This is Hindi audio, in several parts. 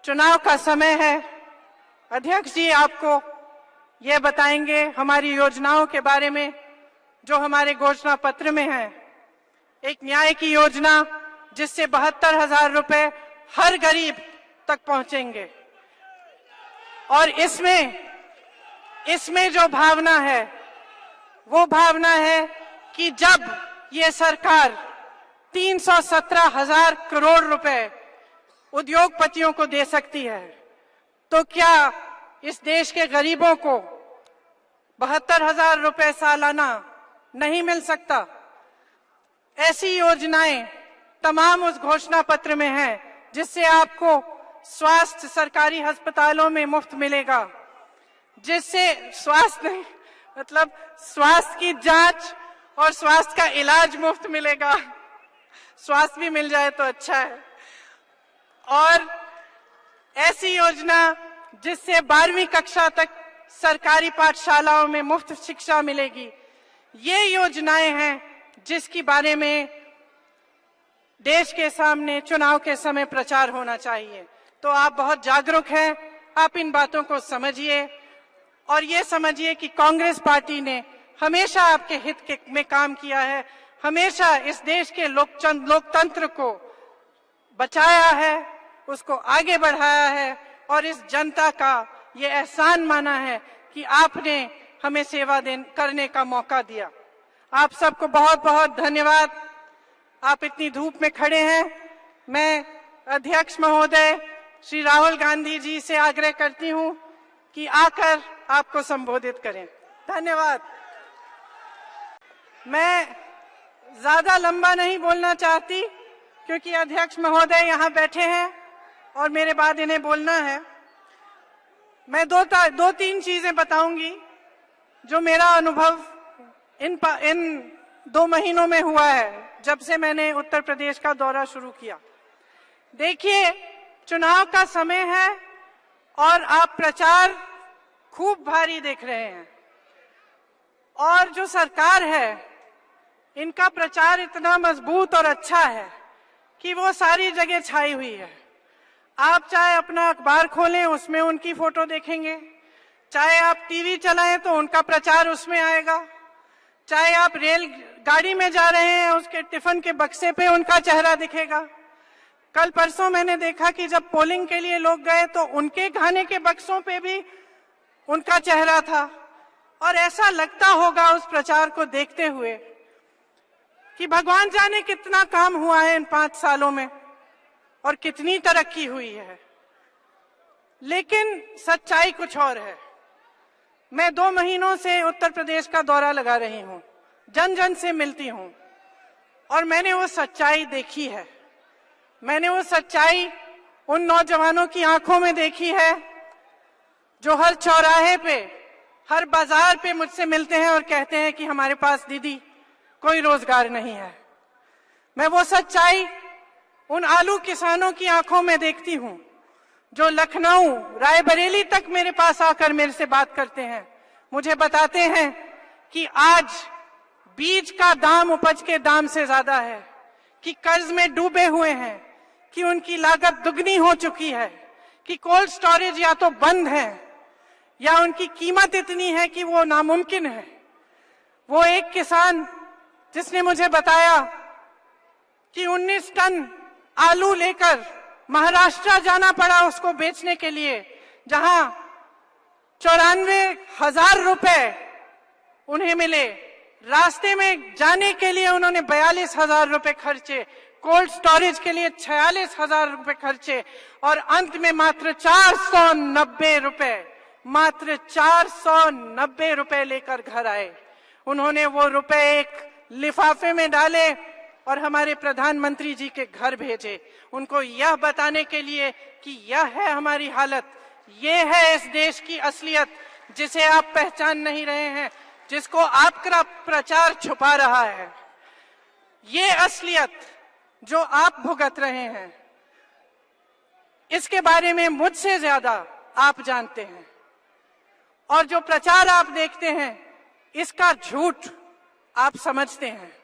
चुनाव का समय है। अध्यक्ष जी आपको ये बताएंगे हमारी योजनाओं के बारे में जो हमारे घोषणा पत्र में है। एक न्याय की योजना जिससे 72,000 रुपए हर गरीब तक पहुंचेंगे। और इसमें जो भावना है वो भावना है कि जब ये सरकार 317,000 करोड़ रुपए उद्योगपतियों को दे सकती है तो क्या इस देश के गरीबों को 72,000 रुपए सालाना नहीं मिल सकता? ऐसी योजनाएं तमाम उस घोषणा पत्र में हैं जिससे आपको स्वास्थ्य सरकारी अस्पतालों में मुफ्त मिलेगा, जिससे स्वास्थ्य की जांच और स्वास्थ्य का इलाज मुफ्त मिलेगा। स्वास्थ्य भी मिल जाए तो अच्छा है। और ऐसी योजना जिससे 12वीं कक्षा तक सरकारी पाठशालाओं में मुफ्त शिक्षा मिलेगी। ये योजनाएं हैं जिसके बारे में देश के सामने चुनाव के समय प्रचार होना चाहिए। तो आप बहुत जागरूक हैं, आप इन बातों को समझिए और ये समझिए कि कांग्रेस पार्टी ने हमेशा आपके हित में काम किया है, हमेशा इस देश के लोकतंत्र को बचाया है, उसको आगे बढ़ाया है और इस जनता का ये एहसान माना है कि आपने हमें सेवा करने का मौका दिया। आप सबको बहुत बहुत धन्यवाद। आप इतनी धूप में खड़े हैं। मैं अध्यक्ष महोदय श्री राहुल गांधी जी से आग्रह करती हूं कि आकर आपको संबोधित करें। धन्यवाद। मैं ज्यादा लंबा नहीं बोलना चाहती क्योंकि अध्यक्ष महोदय यहाँ बैठे हैं और मेरे बाद इन्हें बोलना है। मैं दो तीन चीजें बताऊंगी जो मेरा अनुभव इन 2 महीनों में हुआ है जब से मैंने उत्तर प्रदेश का दौरा शुरू किया। देखिए, चुनाव का समय है और आप प्रचार खूब भारी देख रहे हैं और जो सरकार है इनका प्रचार इतना मजबूत और अच्छा है कि वो सारी जगह छाई हुई है। आप चाहे अपना अखबार खोलें उसमें उनकी फोटो देखेंगे, चाहे आप टीवी चलाएं तो उनका प्रचार उसमें आएगा, चाहे आप रेल गाड़ी में जा रहे हैं उसके टिफिन के बक्से पे उनका चेहरा दिखेगा। कल परसों मैंने देखा कि जब पोलिंग के लिए लोग गए तो उनके खाने के बक्सों पे भी उनका चेहरा था। और ऐसा लगता होगा उस प्रचार को देखते हुए कि भगवान जाने कितना काम हुआ है इन 5 सालों में और कितनी तरक्की हुई है। लेकिन सच्चाई कुछ और है। मैं 2 महीनों से उत्तर प्रदेश का दौरा लगा रही हूं, जन जन से मिलती हूं और मैंने वो सच्चाई देखी है। मैंने वो सच्चाई उन नौजवानों की आंखों में देखी है जो हर चौराहे पे, हर बाजार पे मुझसे मिलते हैं और कहते हैं कि हमारे पास दीदी कोई रोजगार नहीं है। मैं वो सच्चाई उन आलू किसानों की आंखों में देखती हूं जो लखनऊ, रायबरेली तक मेरे पास आकर मेरे से बात करते हैं, मुझे बताते हैं कि आज बीज का दाम उपज के दाम से ज्यादा है, कि कर्ज में डूबे हुए हैं, कि उनकी लागत दुगनी हो चुकी है, कि कोल्ड स्टोरेज या तो बंद है या उनकी कीमत इतनी है कि वो नामुमकिन है। वो एक किसान जिसने मुझे बताया कि 19 टन आलू लेकर महाराष्ट्र जाना पड़ा उसको बेचने के लिए, जहां 94,000 रुपए उन्हें मिले। रास्ते में जाने के लिए उन्होंने 42,000 रुपए खर्चे, कोल्ड स्टोरेज के लिए 46,000 रुपए खर्चे और अंत में मात्र 490 रुपए लेकर घर आए। उन्होंने वो रुपए एक लिफाफे में डाले और हमारे प्रधानमंत्री जी के घर भेजे, उनको यह बताने के लिए कि यह है हमारी हालत, ये है इस देश की असलियत जिसे आप पहचान नहीं रहे हैं, जिसको आपका प्रचार छुपा रहा है। ये असलियत जो आप भुगत रहे हैं इसके बारे में मुझसे ज्यादा आप जानते हैं और जो प्रचार आप देखते हैं इसका झूठ आप समझते हैं।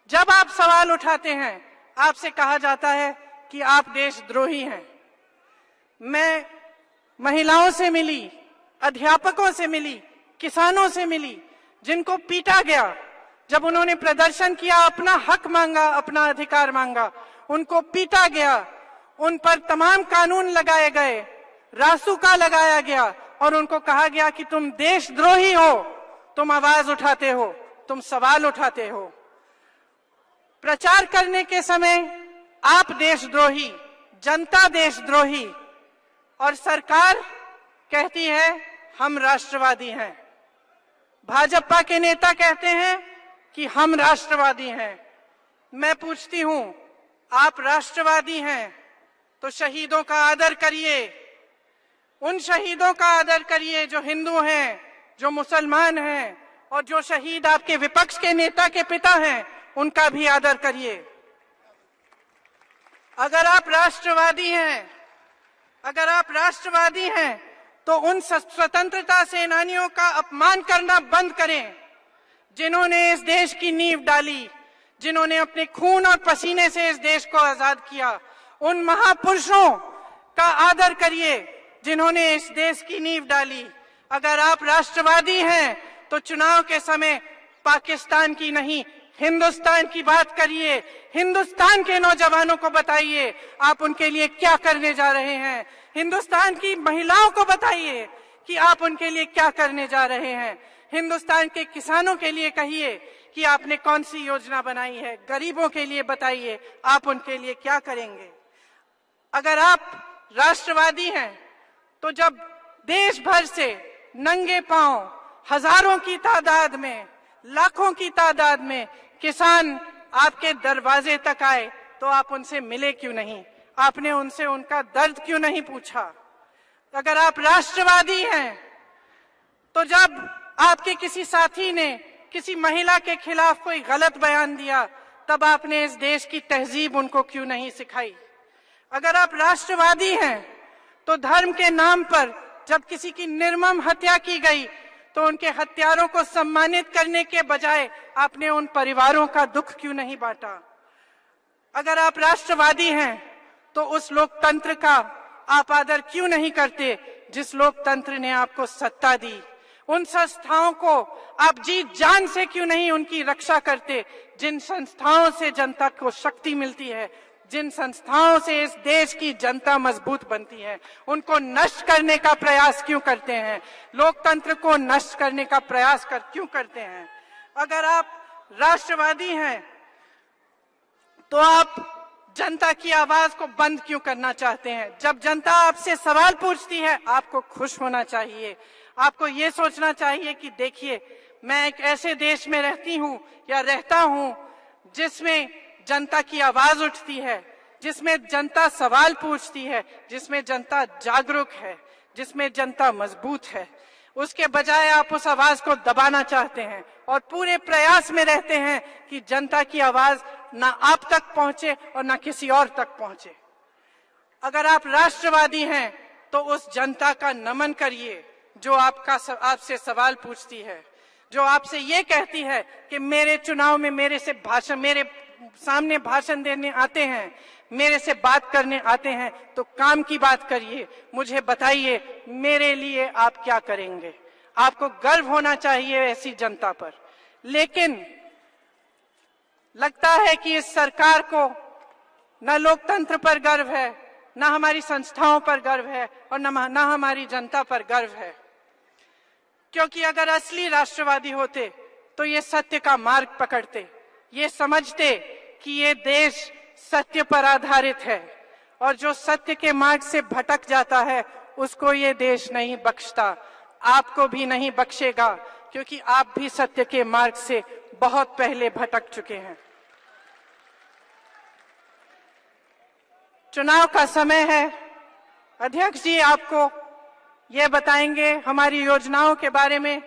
जब आप सवाल उठाते हैं आपसे कहा जाता है कि आप देशद्रोही हैं। मैं महिलाओं से मिली, अध्यापकों से मिली, किसानों से मिली, जिनको पीटा गया जब उन्होंने प्रदर्शन किया, अपना हक मांगा, अपना अधिकार मांगा, उनको पीटा गया, उन पर तमाम कानून लगाए गए, रासुका लगाया गया और उनको कहा गया कि तुम देशद्रोही हो, तुम आवाज उठाते हो, तुम सवाल उठाते हो। प्रचार करने के समय आप देशद्रोही, जनता देशद्रोही, और सरकार कहती है हम राष्ट्रवादी हैं। भाजपा के नेता कहते हैं कि हम राष्ट्रवादी हैं। मैं पूछती हूं, आप राष्ट्रवादी हैं तो शहीदों का आदर करिए, उन शहीदों का आदर करिए जो हिंदू हैं, जो मुसलमान हैं, और जो शहीद आपके विपक्ष के नेता के पिता हैं उनका भी आदर करिए। अगर आप राष्ट्रवादी हैं, अगर आप राष्ट्रवादी हैं तो उन स्वतंत्रता सेनानियों का अपमान करना बंद करें जिन्होंने इस देश की नींव डाली, जिन्होंने अपने खून और पसीने से इस देश को आजाद किया। उन महापुरुषों का आदर करिए जिन्होंने इस देश की नींव डाली। अगर आप राष्ट्रवादी हैं तो चुनाव के समय पाकिस्तान की नहीं, हिंदुस्तान की बात करिए। हिंदुस्तान के नौजवानों को बताइए आप उनके लिए क्या करने जा रहे हैं। हिंदुस्तान की महिलाओं को बताइए कि आप उनके लिए क्या करने जा रहे हैं। हिंदुस्तान के किसानों के लिए कहिए कि आपने कौन सी योजना बनाई है। गरीबों के लिए बताइए आप उनके लिए क्या करेंगे। अगर आप राष्ट्रवादी हैं तो जब देश भर से नंगे पांव हजारों की तादाद में, लाखों की तादाद में किसान आपके दरवाजे तक आए तो आप उनसे मिले क्यों नहीं? आपने उनसे उनका दर्द क्यों नहीं पूछा? अगर आप राष्ट्रवादी हैं तो जब आपके किसी साथी ने किसी महिला के खिलाफ कोई गलत बयान दिया तब आपने इस देश की तहजीब उनको क्यों नहीं सिखाई? अगर आप राष्ट्रवादी हैं तो धर्म के नाम पर जब किसी की निर्मम हत्या की गई तो उनके हत्यारों को सम्मानित करने के बजाय आपने उन परिवारों का दुख क्यों नहीं बांटा? अगर आप राष्ट्रवादी हैं तो उस लोकतंत्र का आप आदर क्यों नहीं करते जिस लोकतंत्र ने आपको सत्ता दी? उन संस्थाओं को आप जी जान से क्यों नहीं उनकी रक्षा करते जिन संस्थाओं से जनता को शक्ति मिलती है, जिन संस्थाओं से इस देश की जनता मजबूत बनती है? उनको नष्ट करने का प्रयास क्यों करते हैं? लोकतंत्र को नष्ट करने का प्रयास क्यों करते हैं? अगर आप राष्ट्रवादी हैं तो आप जनता की आवाज को बंद क्यों करना चाहते हैं? जब जनता आपसे सवाल पूछती है आपको खुश होना चाहिए। आपको ये सोचना चाहिए कि देखिए मैं एक ऐसे देश में रहती हूँ या रहता हूँ जिसमें जनता की आवाज उठती है, जिसमें जनता सवाल पूछती है, जिसमें जनता जागरूक है, जिसमें जनता मजबूत है। उसके बजाय आप उस आवाज को दबाना चाहते हैं और पूरे प्रयास में रहते हैं कि जनता की आवाज ना आप तक पहुंचे और ना किसी और तक पहुंचे। अगर आप राष्ट्रवादी हैं तो उस जनता का नमन करिए जो आपसे सवाल पूछती है, जो आपसे ये कहती है कि मेरे चुनाव में मेरे सामने भाषण देने आते हैं, मेरे से बात करने आते हैं तो काम की बात करिए, मुझे बताइए मेरे लिए आप क्या करेंगे। आपको गर्व होना चाहिए ऐसी जनता पर। लेकिन लगता है कि इस सरकार को न लोकतंत्र पर गर्व है, न हमारी संस्थाओं पर गर्व है और न हमारी जनता पर गर्व है। क्योंकि अगर असली राष्ट्रवादी होते तो ये सत्य का मार्ग पकड़ते, ये समझते कि ये देश सत्य पर आधारित है और जो सत्य के मार्ग से भटक जाता है उसको ये देश नहीं बख्शता, आपको भी नहीं बख्शेगा, क्योंकि आप भी सत्य के मार्ग से बहुत पहले भटक चुके हैं। चुनाव का समय है। अध्यक्ष जी आपको ये बताएंगे हमारी योजनाओं के बारे में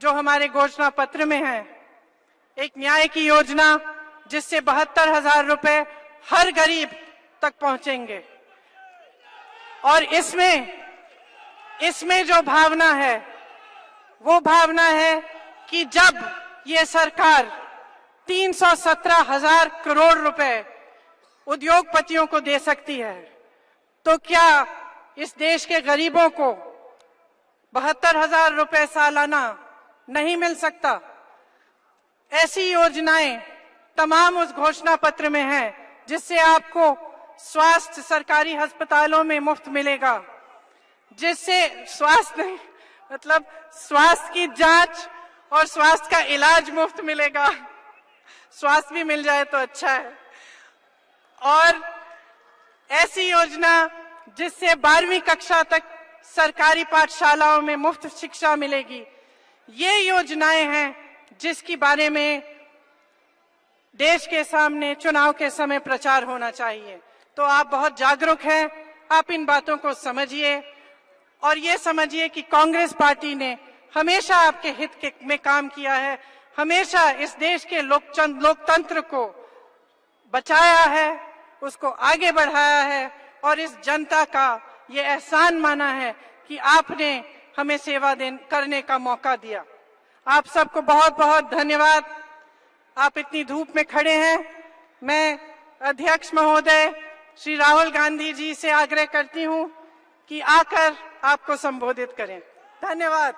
जो हमारे घोषणा पत्र में है। एक न्याय की योजना जिससे 72,000 रुपए हर गरीब तक पहुंचेंगे और इसमें जो भावना है वो भावना है कि जब ये सरकार 317,000 करोड़ रुपए उद्योगपतियों को दे सकती है तो क्या इस देश के गरीबों को 72,000 रुपए सालाना नहीं मिल सकता। ऐसी योजनाएं तमाम उस घोषणा पत्र में हैं जिससे आपको स्वास्थ्य सरकारी अस्पतालों में मुफ्त मिलेगा, जिससे स्वास्थ्य नहीं मतलब स्वास्थ्य की जांच और स्वास्थ्य का इलाज मुफ्त मिलेगा। स्वास्थ्य भी मिल जाए तो अच्छा है। और ऐसी योजना जिससे 12वीं कक्षा तक सरकारी पाठशालाओं में मुफ्त शिक्षा मिलेगी। ये योजनाएं हैं जिसके बारे में देश के सामने चुनाव के समय प्रचार होना चाहिए। तो आप बहुत जागरूक हैं, आप इन बातों को समझिए और ये समझिए कि कांग्रेस पार्टी ने हमेशा आपके हित में काम किया है, हमेशा इस देश के लोकतंत्र को बचाया है, उसको आगे बढ़ाया है और इस जनता का ये एहसान माना है कि आपने हमें सेवा करने का मौका दिया। आप सबको बहुत बहुत धन्यवाद। आप इतनी धूप में खड़े हैं। मैं अध्यक्ष महोदय श्री राहुल गांधी जी से आग्रह करती हूं कि आकर आपको संबोधित करें। धन्यवाद।